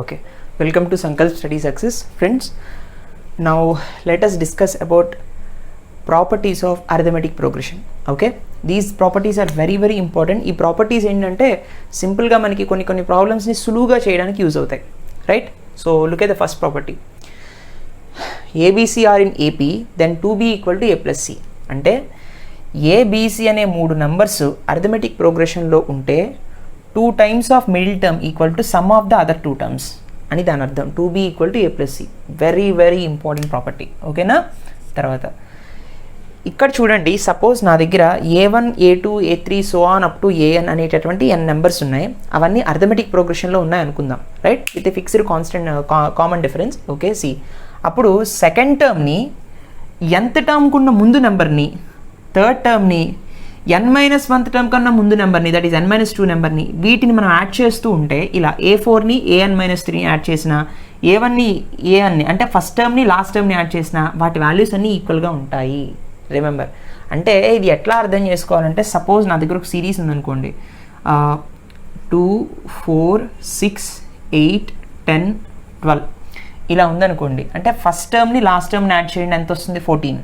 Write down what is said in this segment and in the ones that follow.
Okay, welcome to Sankalp Study Success. Friends, now let us discuss about properties of arithmetic progression. Okay, these properties are very important. ఈ properties ఏంటంటే సింపుల్గా మనకి కొన్ని ప్రాబ్లమ్స్ని సులువుగా చేయడానికి యూజ్ అవుతాయి, right? So look at the first property. ABC are in AP, then 2B equal to A plus C. అంటే ABC అనే మూడు నంబర్స్ అరిథమెటిక్ ప్రోగ్రెషన్లో ఉంటే 2 times of middle term equal to sum of the other 2 terms అని దాని అర్థం. 2B equal to A plus C. Very important property. ఓకేనా? తర్వాత ఇక్కడ చూడండి, సపోజ్ నా దగ్గర A1, A2, A3 so on up to AN అనేటటువంటి n నెంబర్స్ ఉన్నాయి. అవన్నీ అరిథమెటిక్ ప్రోగ్రెషన్లో ఉన్నాయి అనుకుందాం, right? With fixed constant common difference. Okay, see అప్పుడు సెకండ్ టర్మ్ని nth టర్మ్కున్న ముందు నెంబర్ని, థర్డ్ టర్మ్ని n-1th టర్మ్ కన్నా ముందు నెంబర్ని, దట్ ఈస్ n-2 నెంబర్ని, వీటిని మనం యాడ్ చేస్తూ ఉంటే ఇలా A4ని AN-3ని యాడ్ చేసిన, A1ని ANని అంటే ఫస్ట్ టర్మ్ని లాస్ట్ టర్మ్ని యాడ్ చేసిన వాటి వాల్యూస్ అన్నీ ఈక్వల్గా ఉంటాయి. రిమెంబర్, అంటే ఇది ఎట్లా అర్థం చేసుకోవాలంటే, సపోజ్ నా దగ్గర ఒక సిరీస్ ఉందనుకోండి, 2, 4, 6, 8, 10, 12 ఇలా ఉందనుకోండి. అంటే ఫస్ట్ టర్మ్ని లాస్ట్ టర్మ్ని యాడ్ చేయండి, ఎంత వస్తుంది? 14.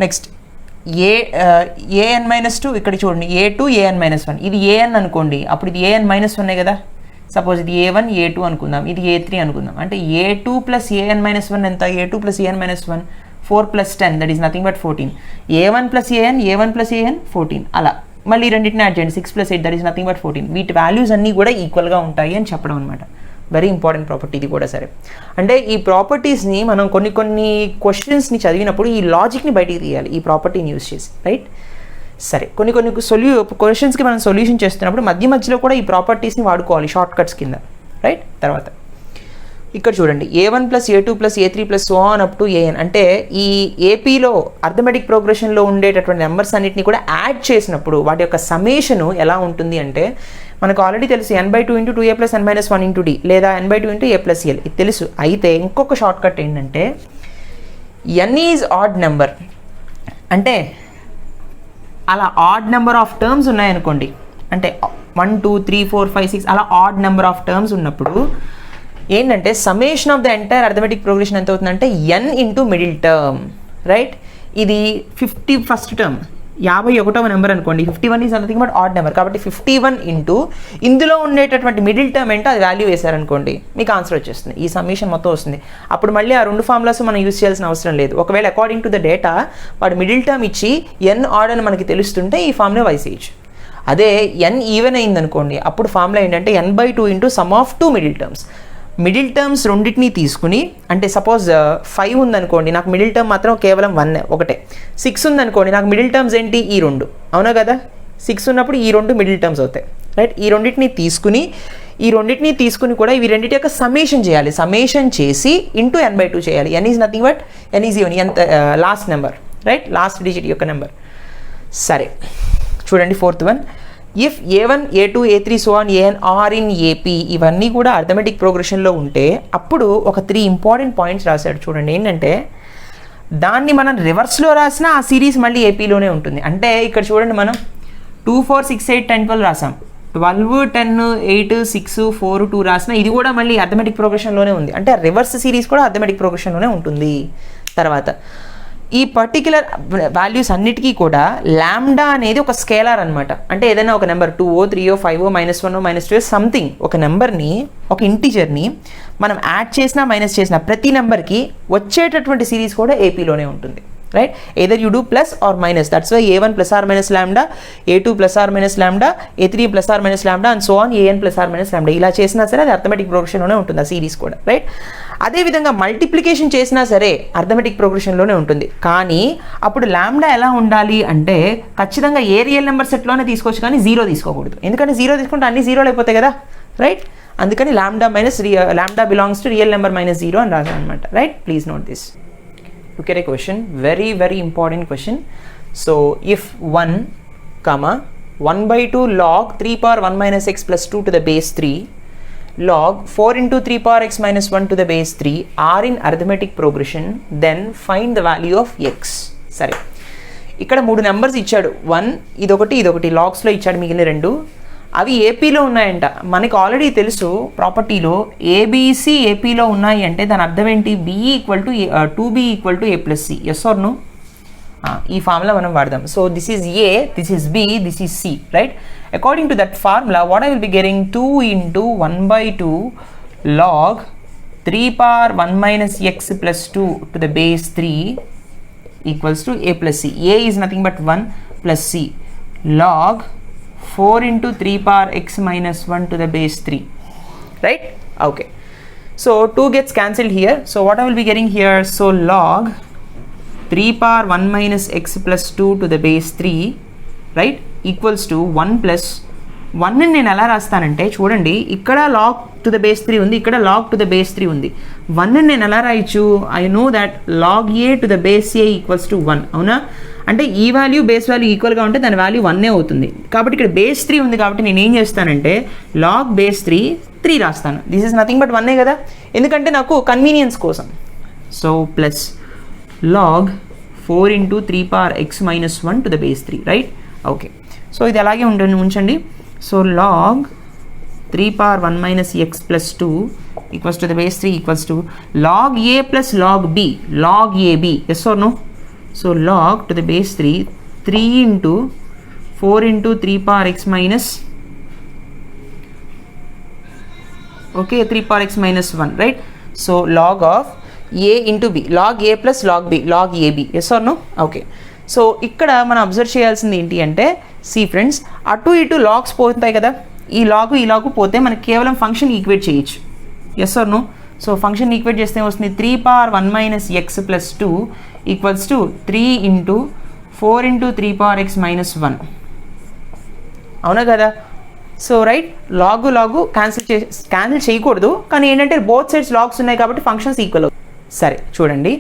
నెక్స్ట్ AN-2 ఇక్కడ చూడండి, A2 AN-1 ఇది AN అనుకోండి, అప్పుడు ఇది AN-1 కదా. సపోజ్ ఇది A1 A2 అనుకుందాం, ఇది A3 అనుకుందాం. అంటే A2 ప్లస్ AN-1 ఎంత? A2 plus AN-1 4 plus 10 that is nothing but 14. A1 plus AN, A1 plus AN 14. అలా మళ్ళీ రెండింటిని యాడ్ చేయండి, 6 plus 8 that is nothing but 14. వీటి వాల్యూస్ అన్నీ కూడా ఈక్వల్గా ఉంటాయి అని చెప్పడం అనమాట. వెరీ ఇంపార్టెంట్ ప్రాపర్టీ ఇది కూడా. సరే, అంటే ఈ ప్రాపర్టీస్ని మనం కొన్ని క్వశ్చన్స్ని చదివినప్పుడు ఈ లాజిక్ని బయటికి తీయాలి ఈ ప్రాపర్టీని యూజ్ చేసి, రైట్? సరే, కొన్ని క్వశ్చన్స్కి మనం సొల్యూషన్ చేస్తున్నప్పుడు మధ్యలో కూడా ఈ ప్రాపర్టీస్ని వాడుకోవాలి షార్ట్ కట్స్ కింద, రైట్? తర్వాత ఇక్కడ చూడండి, A1 plus A2 plus A3 plus so on up to AN అంటే ఈ ఏపీలో అర్థమెటిక్ ప్రోగ్రెషన్లో ఉండేటటువంటి నెంబర్స్ అన్నిటిని కూడా యాడ్ చేసినప్పుడు వాటి యొక్క సమేషను ఎలా ఉంటుంది అంటే, మనకు ఆల్రెడీ తెలుసు n/2 into 2A plus n-1 into D లేదా n/2 into A plus L, ఇది తెలుసు. అయితే ఇంకొక షార్ట్ కట్ ఏంటంటే, n ఈజ్ ఆడ్ నెంబర్ అంటే అలా ఆడ్ నెంబర్ ఆఫ్ టర్మ్స్ ఉన్నాయనుకోండి, అంటే 1, 2, 3, 4, 5, 6 అలా ఆడ్ నెంబర్ ఆఫ్ టర్మ్స్ ఉన్నప్పుడు ఏంటంటే summation of the entire arithmetic progression ఎంత అవుతుందంటే n into middle term, right? ఇది 51st టర్మ్ 51వ నెంబర్ అనుకోండి, 51 is nothing but odd number కాబట్టి 51 ఇంటూ ఇందులో ఉండేటటువంటి మిడిల్ టర్మ్ ఏంటో అది వాల్యూ వేశారనుకోండి, మీకు ఆన్సర్ వచ్చేస్తుంది. ఈ సమ్మేషన్ మొత్తం వస్తుంది. అప్పుడు మళ్ళీ ఆ రెండు ఫార్ములాస్ మనం యూజ్ చేయాల్సిన అవసరం లేదు. ఒకవేళ అకార్డింగ్ టు ద డేటా వాడు మిడిల్ టర్మ్ ఇచ్చి n ఆడ్ అని మనకి తెలుస్తుంటే ఈ ఫార్ములా వైసేయచ్చు. అదే n ఈవెన్ అయిందనుకోండి, అప్పుడు ఫార్ములా ఏంటంటే n/2 into some of 2 middle terms. Middle terms రెండింటిని తీసుకుని, అంటే సపోజ్ 5 ఉందనుకోండి, నాకు మిడిల్ టర్మ్ మాత్రం కేవలం 1 ఒకటే. 6 ఉందనుకోండి, నాకు మిడిల్ టర్మ్స్ ఏంటి? ఈ 2, అవునా కదా? 6 ఉన్నప్పుడు ఈ 2 మిడిల్ టర్మ్స్ అవుతాయి, రైట్? ఈ రెండింటిని తీసుకుని కూడా ఇవి రెండింటి యొక్క సమ్మేషన్ చేయాలి. సమ్మేషన్ చేసి ఇంటూ n/2 చేయాలి. n is nothing but n is even, ఎంత last number, right? Last digit యొక్క నెంబర్. సరే, చూడండి fourth one. If A1, A2, A3 so on AN are in AP ఇవన్నీ కూడా అర్థమెటిక్ ప్రోగ్రెషన్లో ఉంటే అప్పుడు ఒక 3 ఇంపార్టెంట్ పాయింట్స్ రాశాడు. చూడండి, ఏంటంటే దాన్ని మనం రివర్స్లో రాసినా ఆ సిరీస్ మళ్ళీ ఏపీలోనే ఉంటుంది. అంటే ఇక్కడ చూడండి, మనం 2, 4, 6, 8, 10, 12 రాసాం. 12, 10, 8, 6, 4, 2 రాసిన ఇది కూడా మళ్ళీ అర్థమెటిక్ ప్రోగ్రెషన్లోనే ఉంది. అంటే రివర్స్ సిరీస్ కూడా అర్థమెటిక్ ప్రోగ్రెషన్లోనే ఉంటుంది. తర్వాత ఈ పర్టిక్యులర్ వాల్యూస్ అన్నిటికీ కూడా లాంబ్డా అనేది ఒక స్కేలార్ అనమాట. అంటే ఏదైనా ఒక నెంబర్ 2, 3, 5, -1, -2 సంథింగ్ ఒక నెంబర్ని, ఒక ఇంటీజర్ని మనం యాడ్ చేసినా మైనస్ చేసినా ప్రతి నెంబర్కి వచ్చేటటువంటి సిరీస్ కూడా ఏపీలోనే ఉంటుంది, right? either you do plus or minus, that's why A1 plus or minus lambda, A2 plus or minus lambda, A3 plus or minus lambda and so on AN plus or minus lambda ఇలా చేసినా సరే అది arithmetic ప్రోగ్రెషన్లోనే ఉంటుంది ఆ series కూడా, right? అదేవిధంగా multiplication చేసినా సరే అర్థమెటిక్ ప్రోగ్రెషన్లోనే ఉంటుంది. కానీ అప్పుడు లాంబ్డా ఎలా ఉండాలి అంటే ఖచ్చితంగా ఏ రియల్ నెంబర్ సెట్లోనే తీసుకోవచ్చు, కానీ 0 తీసుకోకూడదు. ఎందుకంటే 0 తీసుకుంటే అన్ని 0 అయిపోతాయి కదా, రైట్? అందుకని lambda belongs to real number -0 అని రాశాను అనమాట, right? Please note this. Look at a question, very important question. So if 1, 1/2 log 3 power 1 minus x plus 2 to the base 3 log 4 into 3 power x minus 1 to the base 3 are in arithmetic progression, then find the value of x. సరే, ఇక్కడ 3 numbers ఇచ్చాడు. 1 ఇదొకటి లాగ్స్లో ఇచ్చాడు, మిగిలిన 2. అవి ఏపీలో ఉన్నాయంట. మనకి ఆల్రెడీ తెలుసు ప్రాపర్టీలో ఏబీసీ ఏపీలో ఉన్నాయి అంటే దాని అర్థం ఏంటి, be equal to 2b equal to a+c. Yes or no? ఈ ఫార్ములా మనం వాడదాం. So this is A, this is B, this is C, right? According to that formula what I will be getting 2 into 1/2 log 3 power 1 minus x plus 2 to the base 3 equals to a plus c. A is nothing but 1 plus c log 4 into 3 power x minus 1 to the base 3, right? Okay, so 2 gets cancelled here. So what I will be getting here, so log 3 power 1 minus x plus 2 to the base 3, right, equals to 1 plus 1 ని నేను ఎలా రాస్తానంటే చూడండి, ఇక్కడ log to the base 3 ఉంది, ఇక్కడ log to the base 3 ఉంది. 1 ని నేను ఎలా రాయొచ్చు, I know that log a to the base a equals to 1. అవునా? అంటే ఈ వాల్యూ బేస్ వాల్యూ ఈక్వల్గా ఉంటే దాని వాల్యూ 1 అవుతుంది. కాబట్టి ఇక్కడ బేస్ 3 ఉంది కాబట్టి నేను ఏం చేస్తానంటే log base 3 రాస్తాను. దిస్ ఈజ్ నథింగ్ బట్ 1 కదా, ఎందుకంటే నాకు కన్వీనియన్స్ కోసం. So plus log 4 into 3 power x minus 1 to the base 3, right? Okay, so ఇది అలాగే ఉంచండి. So log 3 power 1 minus x plus 2 equals to the base 3 equals to log a plus log b, log ab, yes or no? So log to the base 3 into 4 into 3 power x minus, okay, 3 power x minus 1, right? So log of a into b, log a plus log b, log ab, yes or no? Okay, so ఇక్కడ మనం observe చేయాల్సింది ఏంటి అంటే, see friends, అటు ఇటు logs పోతాయి కదా, ఈ లాగు పోతే మనకి కేవలం ఫంక్షన్ ఈక్వేట్ చేయొచ్చు. Yes or no? So function equate చేస్తే వస్తుంది 3 power 1 minus x plus 2 equals to 3 into 4 into 3 power x minus 1. అవునా కదా? సో రైట్, లాగు క్యాన్సిల్ చేయకూడదు, కానీ ఏంటంటే బోత్ సైడ్స్ లాగ్స్ ఉన్నాయి కాబట్టి ఫంక్షన్స్ ఈక్వల్ అవుతాయి. సరే చూడండి,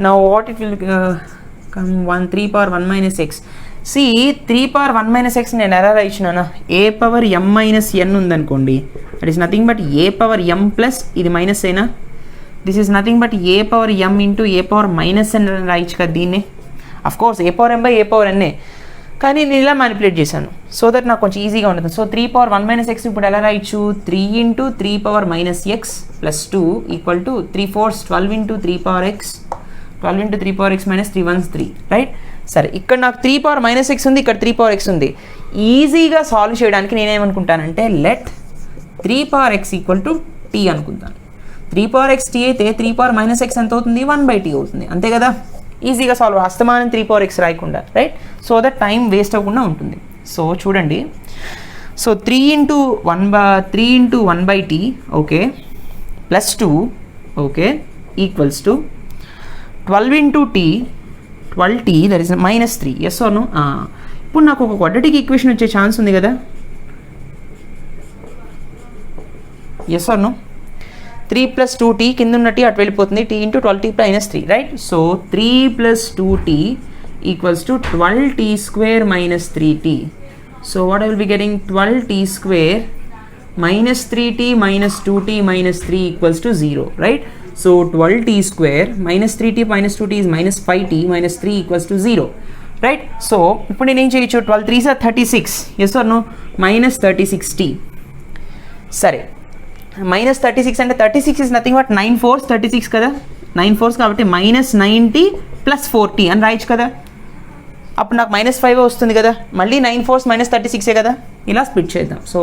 now what it will come 3 power 1 minus x. See 3 power 1 minus x నేను ఎలా రాయించినానా, a power m minus n ఉందనుకోండి, that is nothing but a power m plus ఇది మైనస్ అయినా, this is nothing but a power m into a power minus n అని రాయించు కదా దీన్ని. Of course a power m by a power n, కానీ నేను ఇలా మ్యానిపులేట్ చేశాను సో దట్ నాకు కొంచెం ఈజీగా ఉంటుంది. సో 3 power 1 minus x ఇప్పుడు ఎలా రాయొచ్చు, 3 into 3 power minus x plus 2 equal to 3 4 12 into 3 power x, 12 into 3 power x minus 3 1 3, right? సరే, ఇక్కడ నాకు 3 power minus x ఉంది, ఇక్కడ 3 power x ఉంది. ఈజీగా సాల్వ్ చేయడానికి నేనేమనుకుంటానంటే let 3 power x equal to t అనుకుంటాను. 3 power x t అయితే 3 power minus x ఎంత అవుతుంది, 1/t అవుతుంది, అంతే కదా? ఈజీగా సాల్వ్, అస్తమానం 3 power x రాయకుండా, right? So that time waste అవ్వకుండా ఉంటుంది. సో చూడండి, so 3 into 1/t, okay, plus 2, okay, equals to 12 into t, 12t, that is minus 3, yes or no? ఇప్పుడు నాకు ఒక క్వాడ్రాటిక్ ఈక్వేషన్ వచ్చే ఛాన్స్ ఉంది కదా, yes or no? 3 plus 2t కింద ఉన్న t అటు వెళ్ళిపోతుంది, t into 12t minus 3, right? So 3 plus 2t equals to 12t square minus 3t. So what I will be getting 12t square minus 3t minus 2t minus 3 equals to 0, right? So 12t square minus 3t minus 2t is minus 5t minus 3 equals to 0, right? So ఇప్పుడు నేను ఏం చేయొచ్చు, 12 3s are 36, yes or no? minus 36t. సరే, minus 36 అంటే 36 is nothing but 9 4s 36 కదా, 9 4s కాబట్టి minus 90 plus 4t అని రాయొచ్చు కదా. అప్పుడు నాకు -5 వస్తుంది కదా, మళ్ళీ 9 4s minus 36 కదా, ఇలా స్ప్లిట్ చేద్దాం. So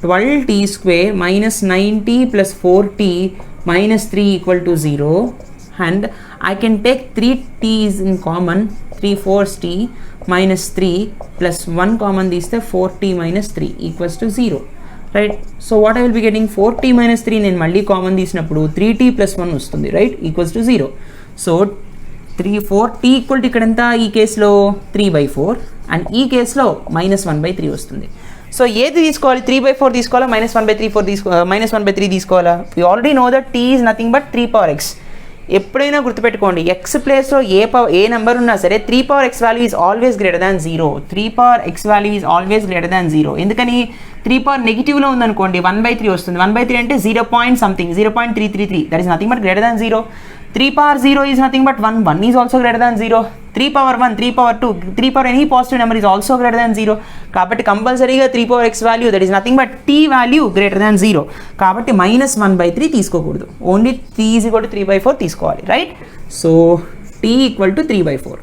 12t square minus 90 plus 4t minus 3 equal to 0, and I can take 3t's in common, 3 4s t minus 3 plus 1 common తీస్తే 4t minus 3 equals to 0, right? So what I will be getting, 4t minus 3 నేను మళ్ళీ common తీసినప్పుడు 3t plus 1 వస్తుంది, right? equals to 0. So 4t equal to ఇక్కడ ఎంత, ఈ కేసులో 3/4 and ఈ కేసులో -1/3 వస్తుంది. సో ఏది తీసుకోవాలి, 3/4 తీసుకోవాలా, -1/3 తీసుకోవాలా? You already know that t is nothing but 3 power x. ఎప్పుడైనా గుర్తుపెట్టుకోండి, ఎక్స్ ప్లేస్లో ఏ నెంబర్ ఉన్నా సరే 3 power x value is always greater than 0. 3 power x value is always greater than 0. ఎందుకని, 3 power నెగిటివ్లో ఉందనుకోండి 1/3 వస్తుంది. 1/3 అంటే 0 point something, 0.333, that is nothing but greater than 0. 3 power 0 is nothing but 1. 1 is also greater than 0. 3 power 1, 3 power 2, 3 power any positive number is also greater than 0. కాబట్టి కంపల్సరీగా 3 power x value that is nothing but t value greater than 0. కాబట్టి -1/3 తీసుకోకూడదు, only t is equal to 3/4 తీసుకోవాలి, right? So t equal to 3/4.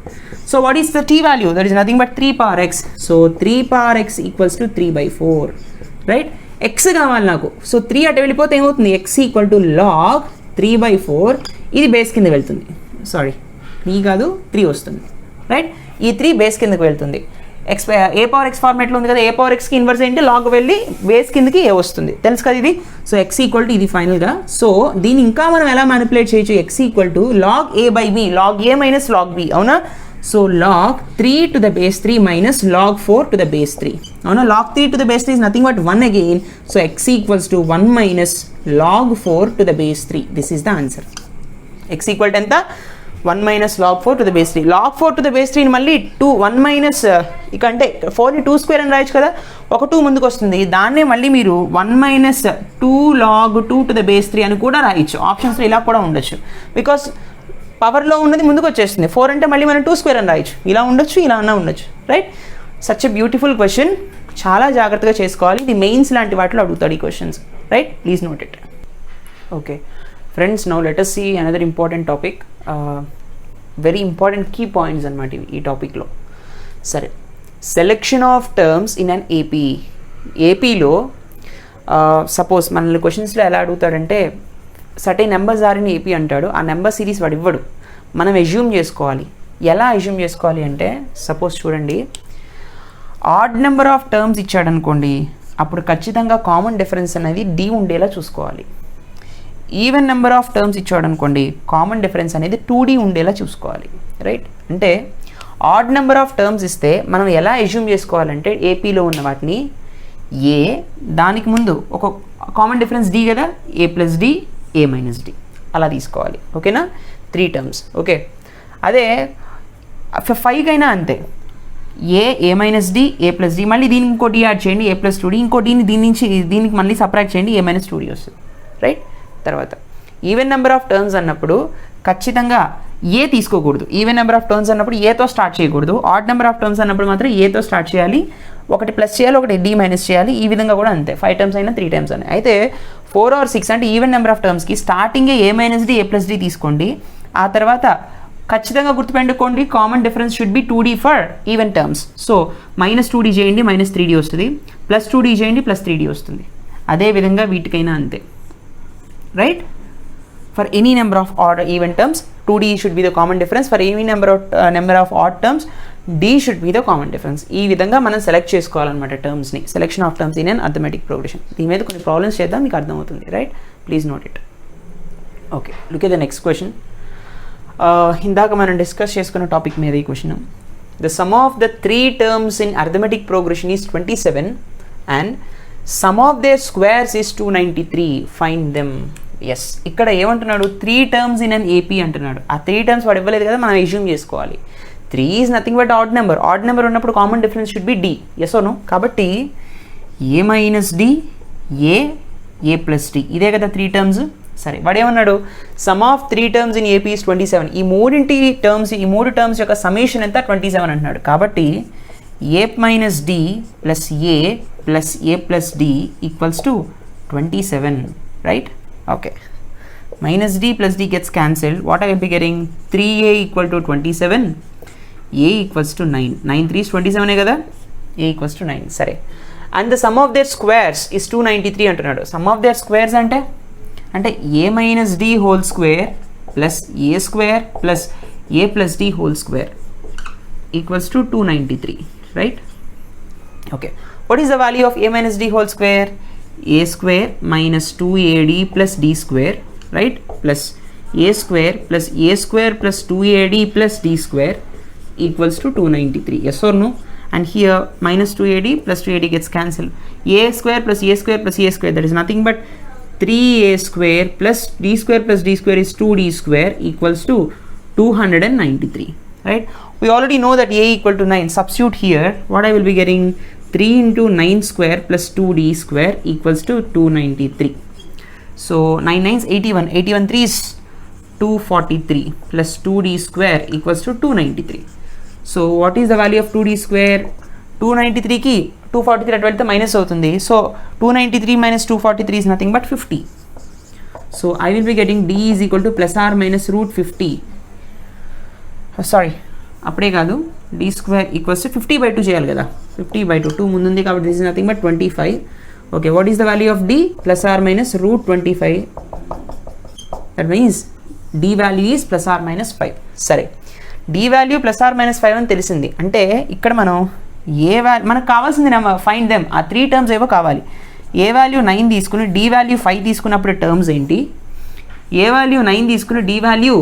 So what is the t value? That is nothing but 3 power x. So 3 power x equals to 3/4, right? x కావాలి నాకు. So 3 అటు వెళ్ళిపోతే ఏమవుతుంది? x equal to log 3/4. ఇది base కింద వెళ్తుంది, sorry 3 కాదు 3 వస్తుంది, రైట్? ఈ 3 బేస్ కిందకి వెళ్తుంది. ఏ పవర్ ఎక్స్ ఫార్మేట్లో ఉంది కదా, ఏ పవర్ ఎక్స్కి ఇన్వర్స్ ఏంటి? లాగ్ వెళ్ళి బేస్ కిందకి ఏ వస్తుంది, తెలుసు కదా ఇది. సో ఎక్స్ ఈక్వల్ టు ఇది ఫైనల్గా. సో దీన్ని ఇంకా మనం ఎలా మ్యానిపులేట్ చేయొచ్చు? X equal to log A by B, log A minus log B, అవునా? So log 3 to the base 3 minus log 4 to the base 3. అవునా? log 3 to the base 3 is nothing but 1 again. So x equals to 1 minus log 4 to the base 3. This is the answer. x equal to ఎంత? 1 minus log 4 to the base 3. log 4 to the base 3 మళ్ళీ 1 minus ఇక అంటే 4ని 2 square అని రాయొచ్చు కదా, ఒక 2 ముందుకు వస్తుంది. దాన్నే మళ్ళీ మీరు 1 minus 2 log 2 to the base 3 అని కూడా రాయొచ్చు. ఆప్షన్స్లో ఇలా కూడా ఉండొచ్చు, బికాస్ పవర్లో ఉన్నది ముందుకు వచ్చేస్తుంది. 4 అంటే మళ్ళీ మనం 2 స్క్వేర్ అని రాయొచ్చు, ఇలా ఉండొచ్చు, ఇలా అన్నా ఉండొచ్చు, right? Such a beautiful question, చాలా జాగ్రత్తగా చేసుకోవాలి. ఇది మెయిన్స్ లాంటి వాటిలో అడుగుతాడు ఈ questions, right? Please note it. Okay friends, now let us see another important topic. Very important key points అనమాట ఈ టాపిక్లో. సరే, selection of terms in an AP. ఏపీలో సపోజ్ మనల్ని క్వశ్చన్స్లో ఎలా అడుగుతాడంటే, certain numbers are in AP అంటాడు. ఆ నెంబర్ సిరీస్ వాడు ఇవ్వడు, మనం అజ్యూమ్ చేసుకోవాలి. ఎలా అజ్యూమ్ చేసుకోవాలి అంటే, సపోజ్ చూడండి, ఆడ్ నెంబర్ ఆఫ్ టర్మ్స్ ఇచ్చాడు అనుకోండి, అప్పుడు ఖచ్చితంగా కామన్ డిఫరెన్స్ అనేది డి ఉండేలా చూసుకోవాలి. ఈవెన్ నెంబర్ ఆఫ్ టర్మ్స్ ఇచ్చాడు అనుకోండి, కామన్ డిఫరెన్స్ అనేది 2D ఉండేలా చూసుకోవాలి, రైట్? అంటే ఆడ్ నెంబర్ ఆఫ్ టర్మ్స్ ఇస్తే మనం ఎలా అజ్యూమ్ చేసుకోవాలంటే, ఏపీలో ఉన్న వాటిని ఏ, దానికి ముందు ఒక కామన్ డిఫరెన్స్ డి కదా, ఏ ప్లస్ డి, ఏ మైనస్ డి, అలా తీసుకోవాలి, ఓకేనా? 3 టర్మ్స్, ఓకే. అదే 5కైనా అంతే, ఏ minus d, a plus D, మళ్ళీ దీనికి ఇంకో డి యాడ్ చేయండి, ఏ ప్లస్ 2D, ఇంకో దీన్ని దీని నుంచి దీనికి మళ్ళీ సపరేట్ చేయండి, ఏ మైనస్ 2D వస్తుంది, రైట్? తర్వాత ఈవెన్ నెంబర్ ఆఫ్ టర్మ్స్ అన్నప్పుడు ఖచ్చితంగా ఏ తీసుకోకూడదు. ఈవెన్ నెంబర్ ఆఫ్ టర్మ్స్ అన్నప్పుడు ఏతో స్టార్ట్ చేయకూడదు. ఆడ్ నెంబర్ ఆఫ్ టర్మ్స్ అన్నప్పుడు మాత్రం ఏతో స్టార్ట్ చేయాలి, ఒకటి ప్లస్ చేయాలి, ఒకటి డి మైనస్ చేయాలి. ఈ విధంగా కూడా అంతే, 5 టర్మ్స్ అయినా 3 టర్మ్స్ అయినా. అయితే 4 or 6 అంటే ఈవెన్ నెంబర్ ఆఫ్ టర్మ్స్కి స్టార్టింగే ఏ minus d, a plus D తీసుకోండి. ఆ తర్వాత ఖచ్చితంగా గుర్తుపెట్టుకోండి, common difference should B 2D for even terms. So -2D చేయండి, -3D వస్తుంది, +2D చేయండి, +3D వస్తుంది. అదేవిధంగా వీటికైనా అంతే, right? For any number of odd even terms 2D should be the common difference. For any number of odd terms D should be the common difference. ఈ విధంగా మనం select చేసుకోవాలన్నమాట టర్మ్స్ని. Selection of terms in an arithmetic progression. దీని మీద కొన్ని problems చేద్దాం, మీకు అర్థమవుతుంది, right? Please note it. Okay, look at the next question. ఇందాక మనం డిస్కస్ చేసుకున్న టాపిక్ మీద ఈ question. The sum of the 3 terms in arithmetic progression is 27 and sum of their squares is 293. Find them. Yes, ఇక్కడ ఏమంటున్నాడు? 3 terms in an AP అంటున్నాడు. ఆ 3 terms వాడు ఇవ్వలేదు కదా, మనం అజ్యూమ్ చేసుకోవాలి. 3 is nothing but odd number. Odd number ఉన్నప్పుడు common difference should be d, yes or no? కాబట్టి a minus d, a plus d, ఇదే కదా 3 టర్మ్స్. సరే, వాడు ఏమన్నాడు? Sum of 3 terms in AP is 27. ఈ 3 టర్మ్స్ యొక్క సమేషన్ ఎంత? 27 అంటున్నాడు. కాబట్టి a minus d plus a plus d equals to 27, right? Okay, minus d plus d gets cancelled. What I will be getting? 3a equal to 27, a equals to 9. 9 3s 27 కదా, a equals to 9. సరే, and the sum of their squares is 293 అంటున్నాడు. sum of their squares అంటే a minus d whole square plus a square plus a plus d whole square equals to 293, right? Okay, what is the value of a minus d whole square? a square minus 2ad plus d square, right? Plus a square plus 2ad plus d square equals to 293. Yes or no? And here minus 2ad plus 2ad gets cancelled. A square plus a square plus a square, that is nothing but 3a square plus d square is 2d square equals to 293, right? We already know that a equal to 9. Substitute here. What I will be getting? 3 into 9 square plus 2d square equals to 293. So 9 9s 81. 81 3s 243 plus 2d square equals to 293. So what is the value of 2d square? 293 ki 243 అటు వెళ్తే minus అవుతుంది. So 293 minus 243 is nothing but 50. So I will be getting d is equal to plus or minus root 50. Sorry, అప్పుడే కాదు, d square equals to 50/2 చేయాలి కదా, 50/2, 2 ముందుంది కాబట్టి this is nothing but 25. Okay, what is the value of d? Plus or minus root 25. That means d value is plus or minus 5. సరే, d value plus or minus 5 అని తెలిసింది అంటే ఇక్కడ మనం మనకు కావాల్సింది ఫైండ్ దెమ్, ఆ 3 టర్మ్స్ ఏవో కావాలి. ఏ వాల్యూ 9 తీసుకుని d వాల్యూ 5 తీసుకున్నప్పుడు టర్మ్స్ ఏంటి, ఏ వాల్యూ 9 తీసుకుని d వాల్యూ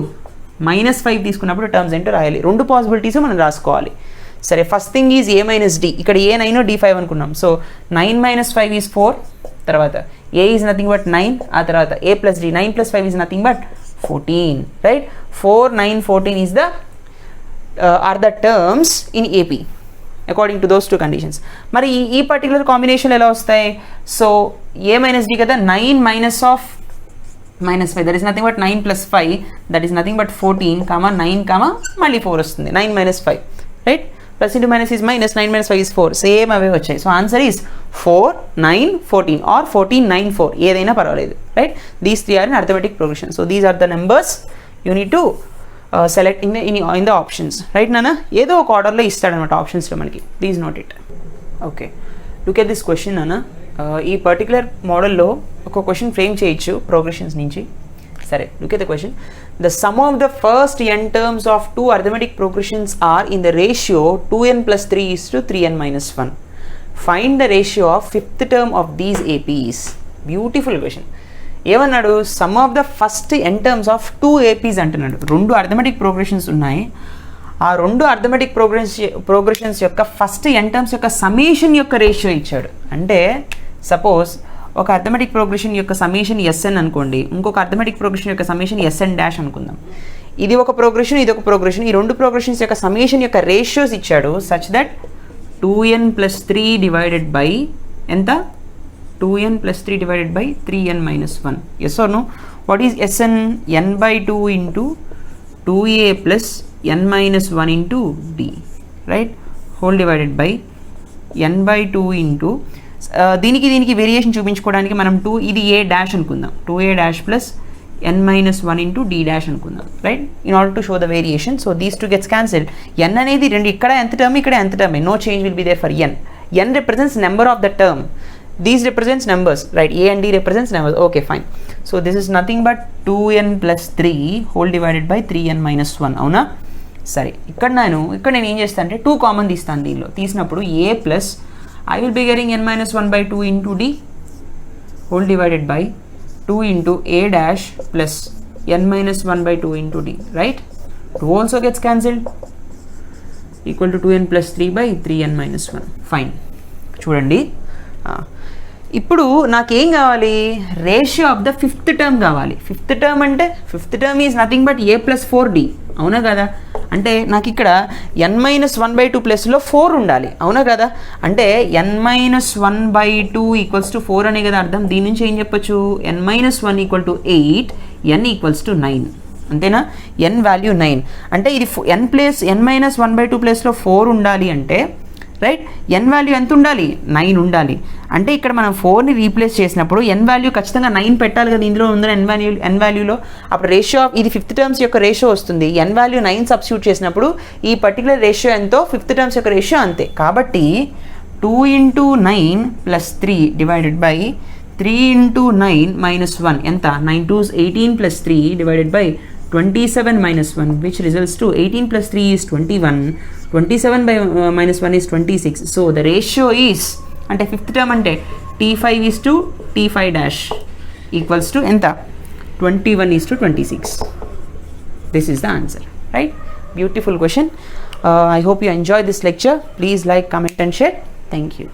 -5 తీసుకున్నప్పుడు టర్మ్స్ ఏంటో రాయాలి. రెండు పాసిబిలిటీస్ మనం రాసుకోవాలి. సరే, first thing is a minus d. ఇక్కడ ఏ 9 d 5 అనుకున్నాం. So 9 minus 5 is 4. తర్వాత a ఈజ్ నథింగ్ బట్ 9. ఆ తర్వాత a plus d, 9 plus 5 is nothing but 14. Right, 4, 9, 14 is the are the terms in AP according to those 2 conditions. మరి ఈ particular combination ఎలా వస్తాయి? So a minus d కదా, 9 minus of -5, that is nothing but 9 plus 5, that is nothing but 14, 9, మళ్ళీ 4 వస్తుంది. 9 minus 5, right, plus into minus is minus, 9 minus 5 is 4, same అవే వచ్చాయి. So answer is 4, 9, 14 are 14, 9, 4 ఏదైనా పర్వాలేదు. Right, these 3 are in arithmetic progression. So these are the numbers you need to select in the options. Right నాన్న, ఏదో ఒక ఆర్డర్లో ఇస్తాడనమాట ఆప్షన్స్లో మనకి. Please note it. Okay, look at this question నాన్న. ఈ పర్టికులర్ మోడల్లో ఒక క్వశ్చన్ ఫ్రేమ్ చేయొచ్చు ప్రోగ్రెషన్స్ నుంచి. సరే, look at the question. The sum of the first n terms of 2 arithmetic progressions are in the ratio 2n plus 3 is to 3n minus 1. Find the ratio of fifth term of these APs. Beautiful question. ఏమన్నాడు? Sum of the first n terms of 2 APs అంటున్నాడు. రెండు arithmetic progressions ఉన్నాయి. ఆ రెండు arithmetic progressions యొక్క first n terms యొక్క summation యొక్క ratio ఇచ్చాడు. అంటే సపోజ్ ఒక అర్థమెటిక్ ప్రోగ్రెషన్ యొక్క సమేషన్ Sn అనుకోండి, ఇంకొక అర్థమెటిక్ ప్రోగ్రెషన్ యొక్క సమేషన్ Sn డాష్ అనుకుందాం. ఇది ఒక ప్రోగ్రెషన్, ఇది ఒక ప్రోగ్రెషన్. ఈ రెండు ప్రోగ్రెషన్స్ యొక్క సమేషన్ యొక్క రేషియోస్ ఇచ్చాడు such that 2n plus 3 divided by ఎంత? 2n plus 3 divided by 3n minus 1. Yes or no? What is Sn? n by 2 into 2a plus n minus 1 into d. Right? Whole divided by n by 2 into దీనికి variation చూపించుకోవడానికి మనం 2 ఇది a dash అనుకుందాం, 2a dash plus n minus 1 into d dash అనుకుందాం. Right, in order to show the variation. So these two gets cancelled. n అనేది రెండు, ఇక్కడ ఎంత టర్మ్, ఇక్కడ ఎంత term, no change will be there for n. n represents number of the term, these represents numbers, right? A and d represents numbers. Okay, fine. So this is nothing but 2n plus 3 whole divided by 3n minus 1. అవునా? సరే, ఇక్కడ నేను ఏం చేస్తాను అంటే 2 common తీస్తాను. దీనిలో తీసినప్పుడు a plus I will be getting n minus 1 by 2 into d whole divided by 2 into a dash plus n minus 1 by 2 into d. Right? 2 also gets cancelled, equal to 2n plus 3 by 3n minus 1. Fine. చూడండి, ఇప్పుడు నాకేం కావాలి? Ratio of the fifth term కావాలి. Fifth term అంటే fifth term is nothing but a plus 4d. అవునా కదా? అంటే నాకు ఇక్కడ n మైనస్ 1 బై 2 ప్లస్లో 4 ఉండాలి. అవునా కదా? అంటే n minus 1 by 2 equals to 4 అనే కదా అర్థం. దీని నుంచి ఏం చెప్పొచ్చు? n minus 1 equal to 8, n equals to 9. అంతేనా? n value 9. అంటే ఇది n మైనస్ 1 బై 2 ప్లస్లో 4 ఉండాలి అంటే రైట్, n వాల్యూ ఎంత ఉండాలి? 9 ఉండాలి. అంటే ఇక్కడ మనం 4ని రీప్లేస్ చేసినప్పుడు n వాల్యూ ఖచ్చితంగా 9 పెట్టాలి కదా ఇందులో ఉన్న n వాల్యూలో. అప్పుడు రేషియో ఆఫ్ ఇది ఫిఫ్త్ టర్మ్స్ యొక్క రేషియో వస్తుంది. n వాల్యూ 9 సబ్స్టిట్యూట్ చేసినప్పుడు ఈ పర్టికులర్ రేషియో ఎంతో ఫిఫ్త్ టర్మ్స్ యొక్క రేషియో అంతే. కాబట్టి 2 into 9 plus 3 divided by 3 into 9 minus 1 ఎంత? 9 2s 18 plus 3 divided by 27 minus 1, which results to 18 plus 3 is 21. 27 by minus 1 is 26. So the ratio is, అంటే fifth term అంటే t5 is to t5 dash equals to ఎంత? 21 is to 26. This is the answer. Right? Beautiful question. I hope you enjoyed this lecture. Please like, comment and share. Thank you.